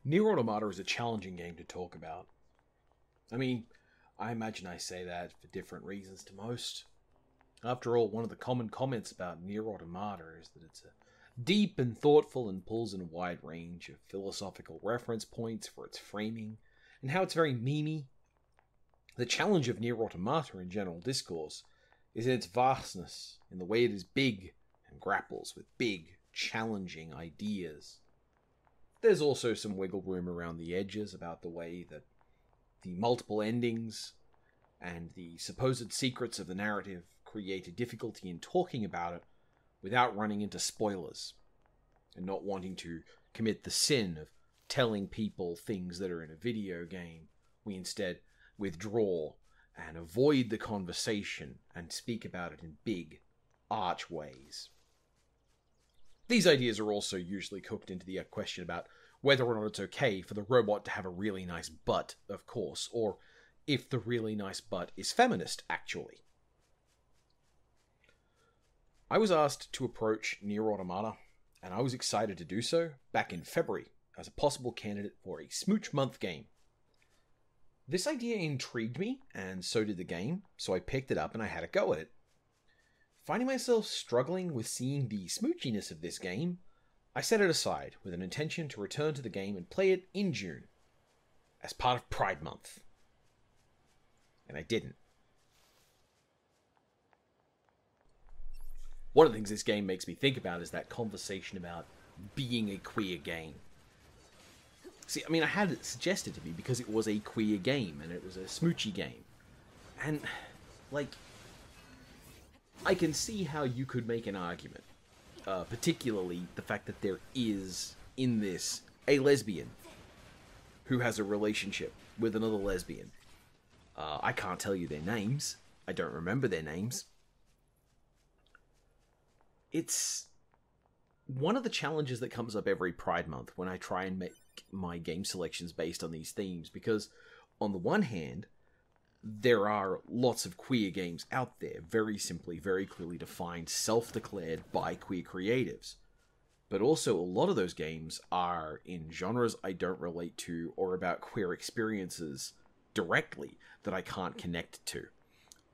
Nier Automata is a challenging game to talk about. I mean, I imagine I say that for different reasons to most. After all, one of the common comments about Nier Automata is that it's deep and thoughtful and pulls in a wide range of philosophical reference points for its framing, and how it's very memey. The challenge of Nier Automata in general discourse is in its vastness, in the way it is big and grapples with big, challenging ideas. There's also some wiggle room around the edges about the way that the multiple endings and the supposed secrets of the narrative create a difficulty in talking about it without running into spoilers and not wanting to commit the sin of telling people things that are in a video game. We instead withdraw and avoid the conversation and speak about it in big archways. These ideas are also usually cooked into the question about whether or not it's okay for the robot to have a really nice butt, of course, or if the really nice butt is feminist, actually. I was asked to approach Nier Automata, and I was excited to do so back in February as a possible candidate for a Smooch Month game. This idea intrigued me, and so did the game, so I picked it up and I had a go at it. Finding myself struggling with seeing the smoochiness of this game, I set it aside with an intention to return to the game and play it in June, as part of Pride Month. And I didn't. One of the things this game makes me think about is that conversation about being a queer game. See, I mean, I had it suggested to me because it was a queer game, and it was a smoochy game. And, like, I can see how you could make an argument. Particularly the fact that there is, in this, a lesbian who has a relationship with another lesbian. I can't tell you their names. I don't remember their names. It's one of the challenges that comes up every Pride Month when I try and make my game selections based on these themes, because on the one hand, there are lots of queer games out there, very simply, very clearly defined, self-declared by queer creatives. But also, a lot of those games are in genres I don't relate to or about queer experiences directly that I can't connect to.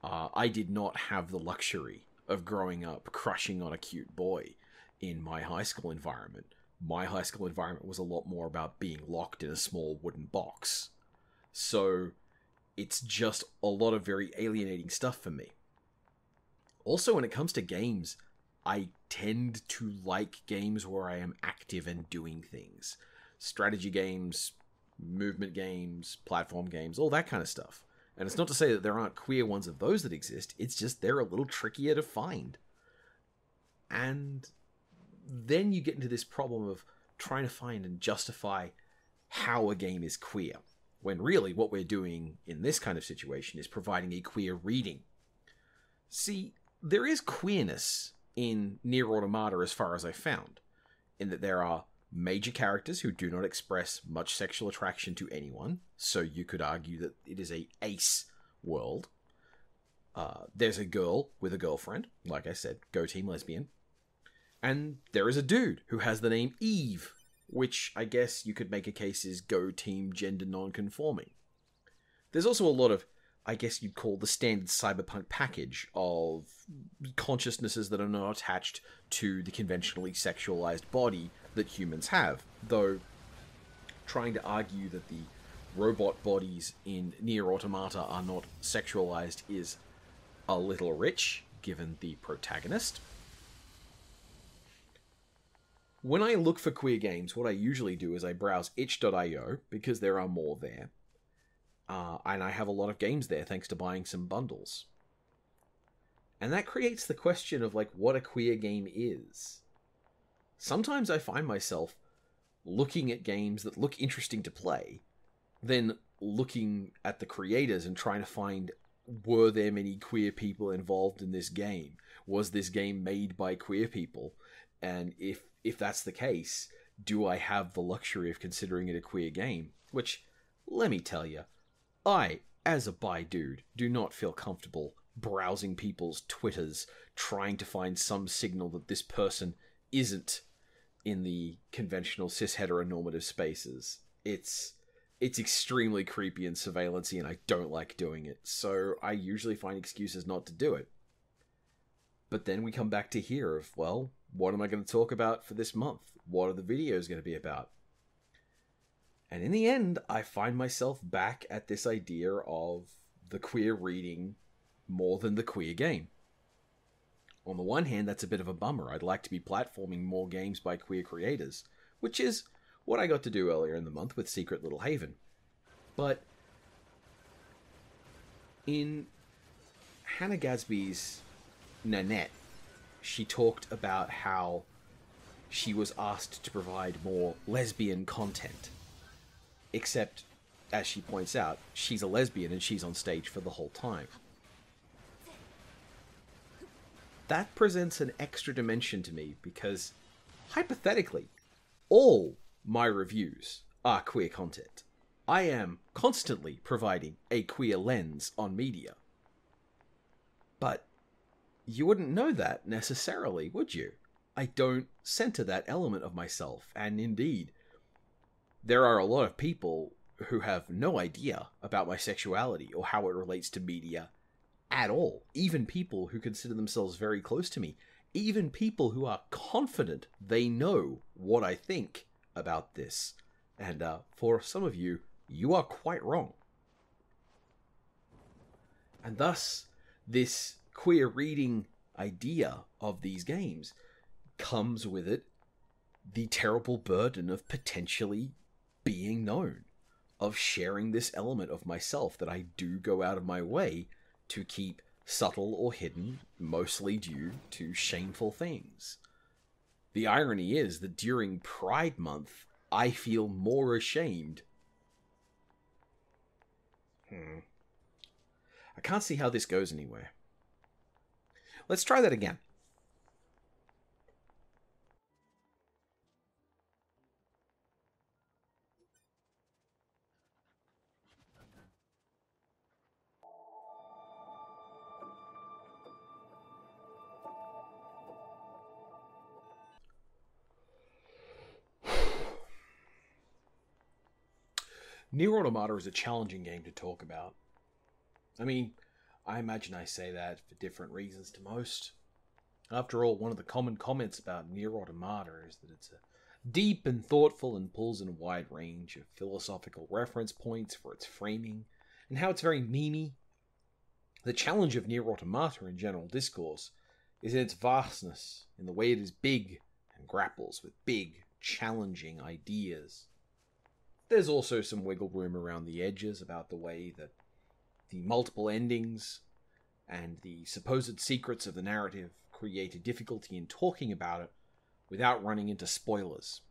I did not have the luxury of growing up crushing on a cute boy in my high school environment. My high school environment was a lot more about being locked in a small wooden box. So it's just a lot of very alienating stuff for me. Also, when it comes to games, I tend to like games where I am active and doing things. Strategy games, movement games, platform games, all that kind of stuff. And it's not to say that there aren't queer ones of those that exist, it's just they're a little trickier to find. And then you get into this problem of trying to find and justify how a game is queer, when really what we're doing in this kind of situation is providing a queer reading. See, there is queerness in Nier Automata as far as I found, in that there are major characters who do not express much sexual attraction to anyone, so you could argue that it is a ace world. There's a girl with a girlfriend, like I said, go team lesbian. And there is a dude who has the name Eve, which I guess you could make a case is go team gender non-conforming. There's also a lot of, I guess you'd call the standard cyberpunk package of consciousnesses that are not attached to the conventionally sexualized body that humans have, though trying to argue that the robot bodies in Nier Automata are not sexualized is a little rich, given the protagonist. When I look for queer games, what I usually do is I browse itch.io, because there are more there. And I have a lot of games there thanks to buying some bundles. And that creates the question of, like, what a queer game is. Sometimes I find myself looking at games that look interesting to play, then looking at the creators and trying to find, were there many queer people involved in this game? Was this game made by queer people? And if that's the case, do I have the luxury of considering it a queer game? Which, let me tell you, I, as a bi dude, do not feel comfortable browsing people's Twitters, trying to find some signal that this person isn't in the conventional cis-heteronormative spaces. It's extremely creepy and surveillancey, and I don't like doing it, so I usually find excuses not to do it. But then we come back to here of, well, what am I going to talk about for this month? What are the videos going to be about? And in the end, I find myself back at this idea of the queer reading more than the queer game. On the one hand, that's a bit of a bummer. I'd like to be platforming more games by queer creators, which is what I got to do earlier in the month with Secret Little Haven. But in Hannah Gadsby's Nanette, she talked about how she was asked to provide more lesbian content. Except, as she points out, she's a lesbian and she's on stage for the whole time. That presents an extra dimension to me because, hypothetically, all my reviews are queer content. I am constantly providing a queer lens on media. But you wouldn't know that necessarily, would you? I don't center that element of myself, and indeed, there are a lot of people who have no idea about my sexuality or how it relates to media at all. Even people who consider themselves very close to me. Even people who are confident they know what I think about this. And for some of you, you are quite wrong. And thus, this queer reading idea of these games comes with it the terrible burden of potentially being known, of sharing this element of myself that I do go out of my way to keep subtle or hidden, mostly due to shameful things. The irony is that during Pride Month, I feel more ashamed. I can't see how this goes anywhere. Let's try that again. Nier Automata is a challenging game to talk about. I mean, I imagine I say that for different reasons to most. After all, one of the common comments about Nier Automata is that it's deep and thoughtful and pulls in a wide range of philosophical reference points for its framing, and how it's very memey. The challenge of Nier Automata in general discourse is in its vastness, in the way it is big and grapples with big, challenging ideas. There's also some wiggle room around the edges about the way that the multiple endings and the supposed secrets of the narrative create a difficulty in talking about it without running into spoilers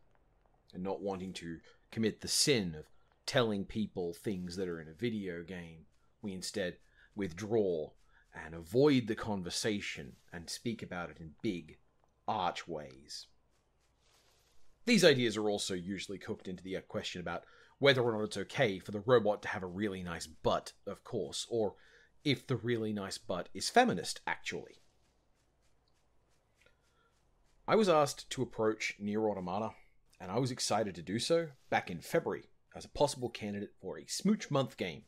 and not wanting to commit the sin of telling people things that are in a video game. We instead withdraw and avoid the conversation and speak about it in big, arch ways. These ideas are also usually cooked into the question about whether or not it's okay for the robot to have a really nice butt, of course, or if the really nice butt is feminist, actually. I was asked to approach Nier Automata, and I was excited to do so back in February as a possible candidate for a Smooch Month game.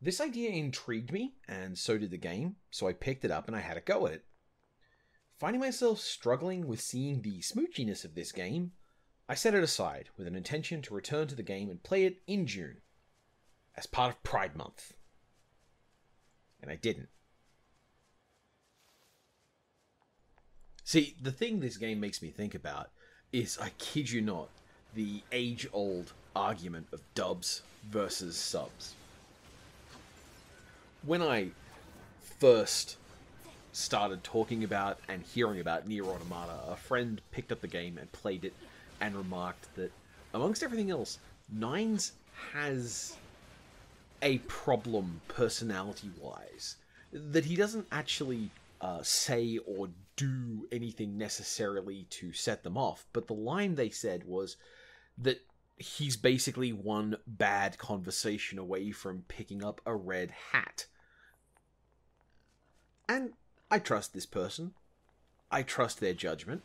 This idea intrigued me, and so did the game, so I picked it up and I had a go at it. Finding myself struggling with seeing the smoochiness of this game, I set it aside with an intention to return to the game and play it in June, as part of Pride Month. And I didn't. See, the thing this game makes me think about is, I kid you not, the age-old argument of dubs versus subs. When I first started talking about and hearing about Nier Automata, a friend picked up the game and played it and remarked that, amongst everything else, Nines has a problem personality-wise, that he doesn't actually say or do anything necessarily to set them off, but the line they said was that he's basically one bad conversation away from picking up a red hat. And I trust this person. I trust their judgment.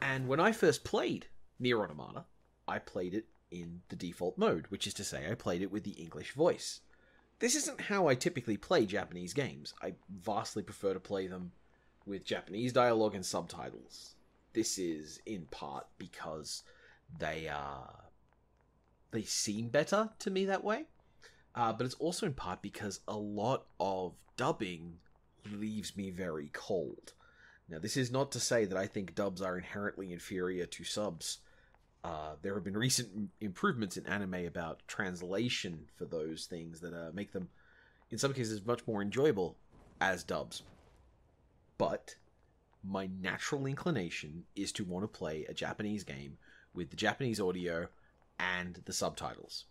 And when I first played Nier Automata, I played it in the default mode, which is to say I played it with the English voice. This isn't how I typically play Japanese games. I vastly prefer to play them with Japanese dialogue and subtitles. This is in part because they seem better to me that way, but it's also in part because a lot of dubbing leaves me very cold. Now, this is not to say that I think dubs are inherently inferior to subs. There have been recent improvements in anime about translation for those things that make them, in some cases, much more enjoyable as dubs. But my natural inclination is to want to play a Japanese game with the Japanese audio and the subtitles.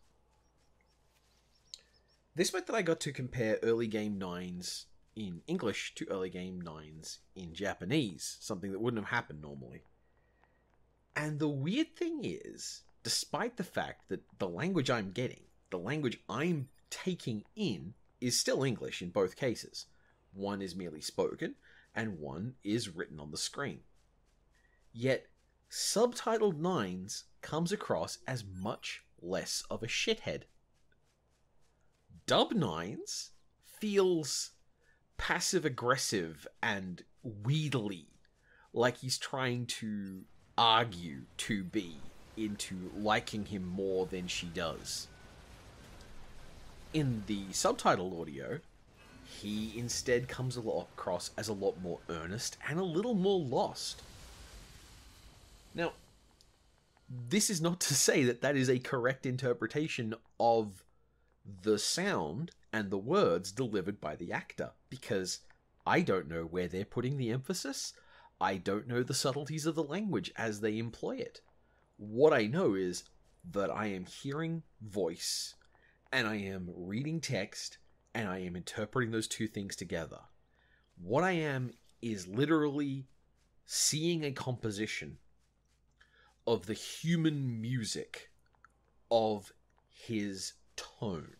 This meant that I got to compare early game 9s in English to early game 9s in Japanese, something that wouldn't have happened normally. And the weird thing is, despite the fact that the language I'm getting, the language I'm taking in, is still English in both cases. One is merely spoken, and one is written on the screen. Yet, subtitled 9s comes across as much less of a shithead. Dub 9s feels passive-aggressive and wheedly, like he's trying to argue to be into liking him more than she does. In the subtitled audio, he instead comes across as a lot more earnest and a little more lost. Now, this is not to say that that is a correct interpretation of the sound and the words delivered by the actor, because I don't know where they're putting the emphasis. I don't know the subtleties of the language as they employ it. What I know is that I am hearing voice, and I am reading text, and I am interpreting those two things together. What I am is literally seeing a composition of the human music of his tone.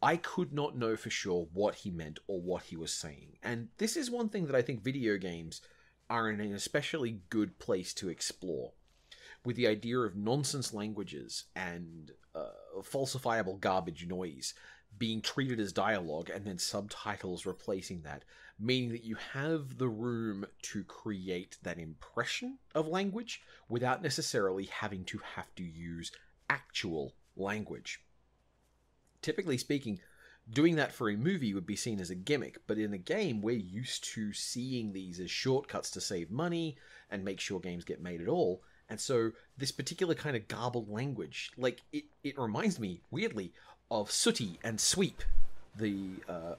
I could not know for sure what he meant or what he was saying. And this is one thing that I think video games are in an especially good place to explore, with the idea of nonsense languages and falsifiable garbage noise being treated as dialogue and then subtitles replacing that, meaning that you have the room to create that impression of language without necessarily having to use actual language. Typically speaking, doing that for a movie would be seen as a gimmick, but in a game, we're used to seeing these as shortcuts to save money and make sure games get made at all. And so this particular kind of garbled language, like, it reminds me, weirdly, of Sooty and Sweep, the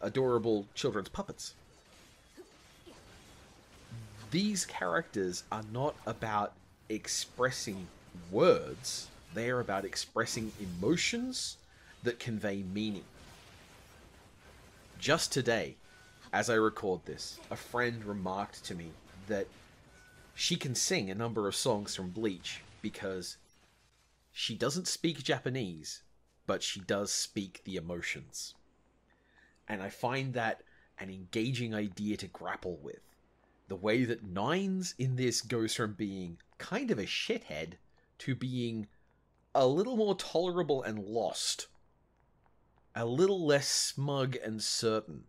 adorable children's puppets. These characters are not about expressing words, they are about expressing emotions that convey meaning. Just today, as I record this, a friend remarked to me that she can sing a number of songs from Bleach because she doesn't speak Japanese, but she does speak the emotions. And I find that an engaging idea to grapple with. The way that 9s in this goes from being kind of a shithead to being a little more tolerable and lost. A little less smug and certain.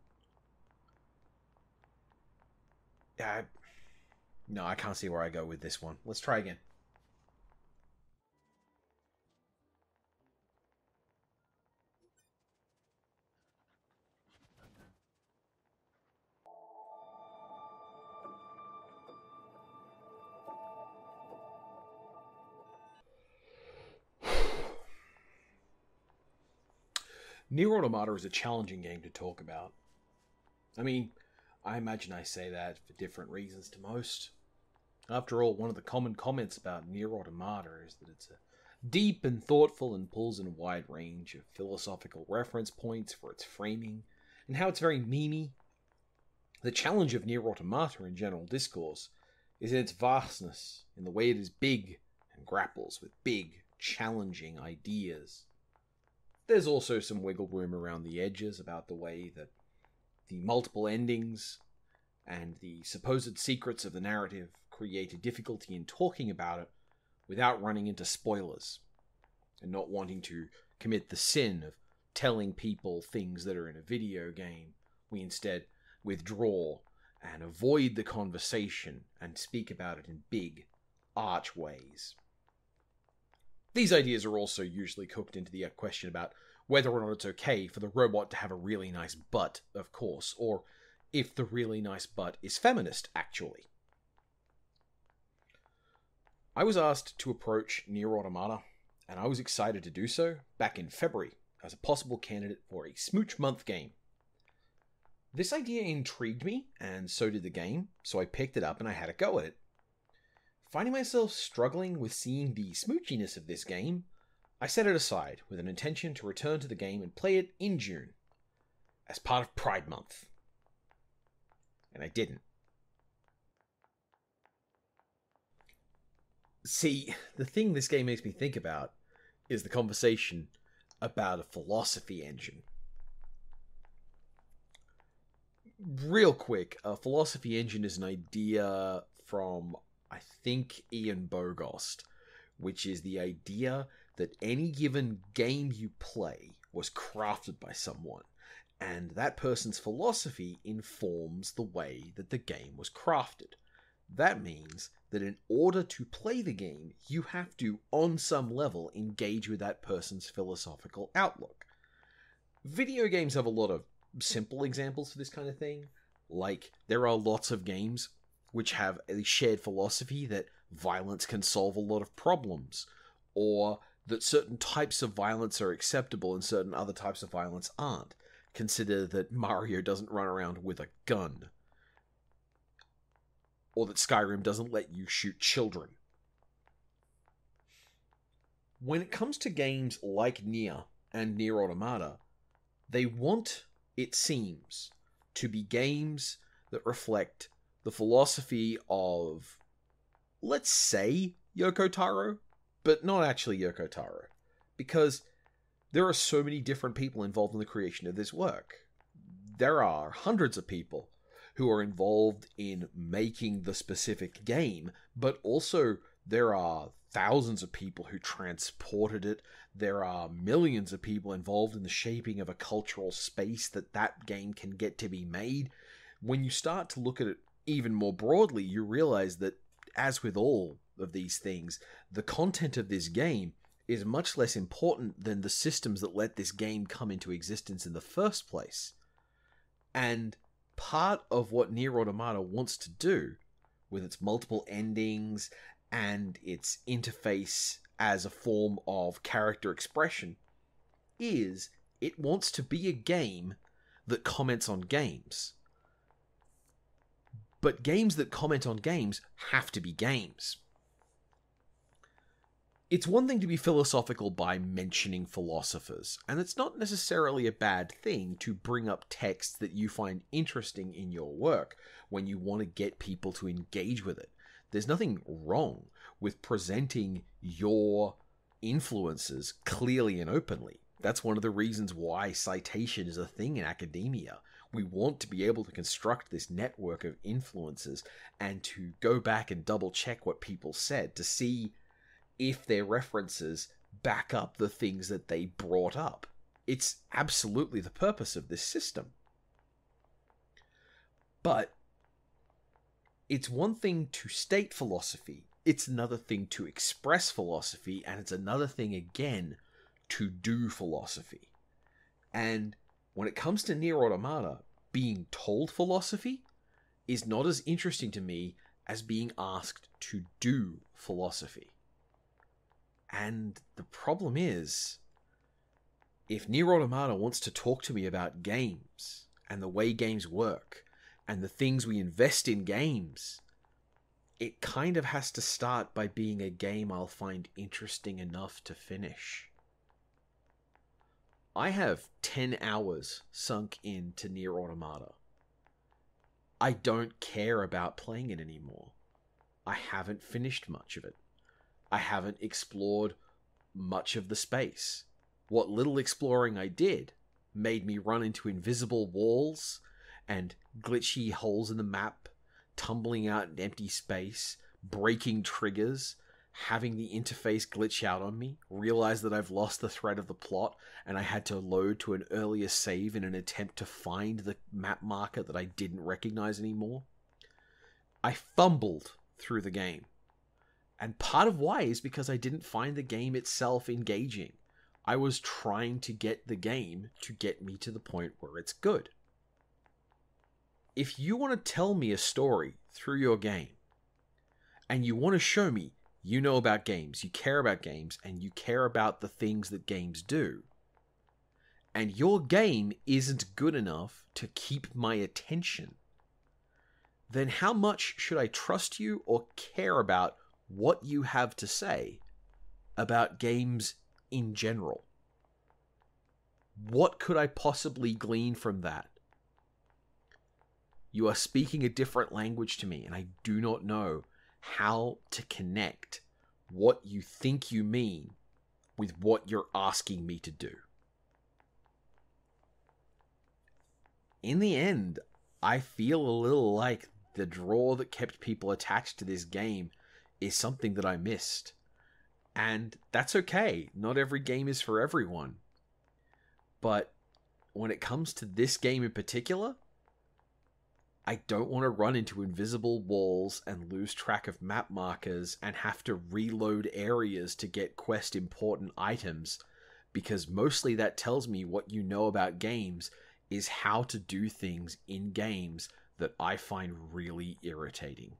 No, I can't see where I go with this one. Let's try again. Nier Automata is a challenging game to talk about. I mean, I imagine I say that for different reasons to most. After all, one of the common comments about Nier Automata is that it's deep and thoughtful and pulls in a wide range of philosophical reference points for its framing, and how it's very memey. The challenge of Nier Automata in general discourse is in its vastness, in the way it is big and grapples with big, challenging ideas. There's also some wiggle room around the edges about the way that the multiple endings and the supposed secrets of the narrative create a difficulty in talking about it without running into spoilers. and not wanting to commit the sin of telling people things that are in a video game, we instead withdraw and avoid the conversation and speak about it in big, arch ways. These ideas are also usually cooked into the question about whether or not it's okay for the robot to have a really nice butt, of course, or if the really nice butt is feminist, actually. I was asked to approach Nier Automata, and I was excited to do so back in February as a possible candidate for a Smooch Month game. This idea intrigued me, and so did the game, so I picked it up and I had a go at it. Finding myself struggling with seeing the smoochiness of this game, I set it aside with an intention to return to the game and play it in June, as part of Pride Month. And I didn't. See, the thing this game makes me think about is the conversation about a philosophy engine. Real quick, a philosophy engine is an idea from, I think, Ian Bogost, which is the idea that any given game you play was crafted by someone, and that person's philosophy informs the way that the game was crafted. That means that in order to play the game, you have to, on some level, engage with that person's philosophical outlook. Video games have a lot of simple examples for this kind of thing. Like, there are lots of games which have a shared philosophy that violence can solve a lot of problems, or that certain types of violence are acceptable and certain other types of violence aren't. Consider that Mario doesn't run around with a gun, or that Skyrim doesn't let you shoot children. When it comes to games like Nier and Nier Automata, they want, it seems, to be games that reflect the philosophy of, let's say, Yoko Taro, but not actually Yoko Taro, because there are so many different people involved in the creation of this work. There are hundreds of people who are involved in making the specific game, but also there are thousands of people who transported it. There are millions of people involved in the shaping of a cultural space that game can get to be made. When you start to look at it even more broadly, you realize that, as with all of these things, the content of this game is much less important than the systems that let this game come into existence in the first place. And part of what Nier Automata wants to do, with its multiple endings and its interface as a form of character expression, is it wants to be a game that comments on games. But games that comment on games have to be games. It's one thing to be philosophical by mentioning philosophers, and it's not necessarily a bad thing to bring up texts that you find interesting in your work when you want to get people to engage with it. There's nothing wrong with presenting your influences clearly and openly. That's one of the reasons why citation is a thing in academia. We want to be able to construct this network of influences and to go back and double check what people said to see if their references back up the things that they brought up. It's absolutely the purpose of this system. But it's one thing to state philosophy, it's another thing to express philosophy, and it's another thing again to do philosophy. And when it comes to Nier Automata, being told philosophy is not as interesting to me as being asked to do philosophy. And the problem is, if Nier Automata wants to talk to me about games, and the way games work, and the things we invest in games, it kind of has to start by being a game I'll find interesting enough to finish. I have 10 hours sunk into Nier Automata. I don't care about playing it anymore. I haven't finished much of it. I haven't explored much of the space. What little exploring I did made me run into invisible walls and glitchy holes in the map, tumbling out in empty space, breaking triggers, having the interface glitch out on me, realize that I've lost the thread of the plot, and I had to load to an earlier save in an attempt to find the map marker that I didn't recognize anymore. I fumbled through the game. And part of why is because I didn't find the game itself engaging. I was trying to get the game to get me to the point where it's good. If you want to tell me a story through your game, and you want to show me you know about games, you care about games, and you care about the things that games do, and your game isn't good enough to keep my attention, then how much should I trust you or care about what you have to say about games in general? What could I possibly glean from that? You are speaking a different language to me, and I do not know how to connect what you think you mean with what you're asking me to do. In the end, I feel a little like the draw that kept people attached to this game is something that I missed. And that's okay. Not every game is for everyone. But when it comes to this game in particular, I don't want to run into invisible walls and lose track of map markers and have to reload areas to get quest important items, because mostly that tells me what you know about games is how to do things in games that I find really irritating.